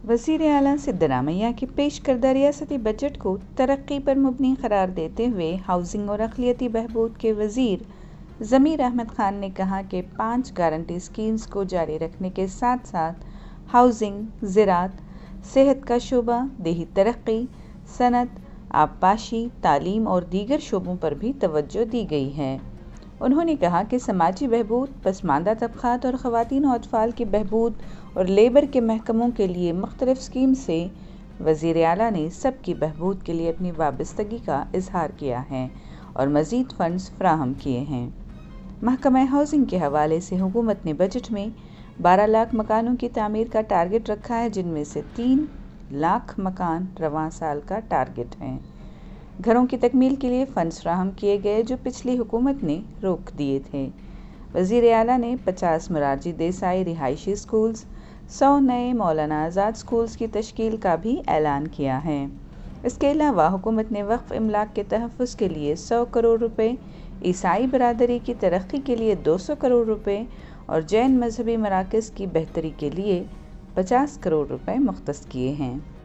वज़ीर आला सिद्धरामैया के पेश करदा रियासती बजट को तरक्की पर मुबनी करार देते हुए हाउसिंग और अक़लियती बहबूद के वज़ीर ज़मीर अहमद ख़ान ने कहा कि 5 गारंटी स्कीम्स को जारी रखने के साथ साथ हाउसिंग, ज़राअत, सेहत का शोबा, देही तरक्की, सनत, आबपाशी, तालीम और दीगर शोबों पर भी तवज्जो दी गई है। उन्होंने कहा कि समाजी बहबूद, पसमानदा तबक़ात और ख़वातीन और अतफ़ाल की बहबूद और लेबर के महकमों के लिए मुख्तलिफ़ स्कीम से वज़ीर आला ने सबकी बहबूद के लिए अपनी वाबस्तगी का इजहार किया है और मज़ीद फ़ंड्स फ़राहम किए हैं। महकमा हाउसिंग के हवाले से हुकूमत ने बजट में 12 लाख मकानों की तामीर का टारगेट रखा है, जिनमें से 3 लाख मकान रवां साल का टारगेट हैं। घरों की तकमील के लिए फ़ंड्स फ़राहम किए गए जो पिछली हुकूमत ने रोक दिए थे। वज़ीर आला ने 50 मोरारजी देसाई रिहायशी स्कूल्स, 100 नए मौलाना आज़ाद स्कूल्स की तश्कील का भी ऐलान किया है। इसके अलावा हुकूमत ने वक्फ़ इमलाक के तहफ़्फ़ुज़ के लिए 100 करोड़ रुपए, ईसाई बरादरी की तरक्की के लिए 200 करोड़ रुपए और जैन मजहबी मराकज़ की बेहतरी के लिए 50 करोड़ रुपए मुख्तस किए हैं।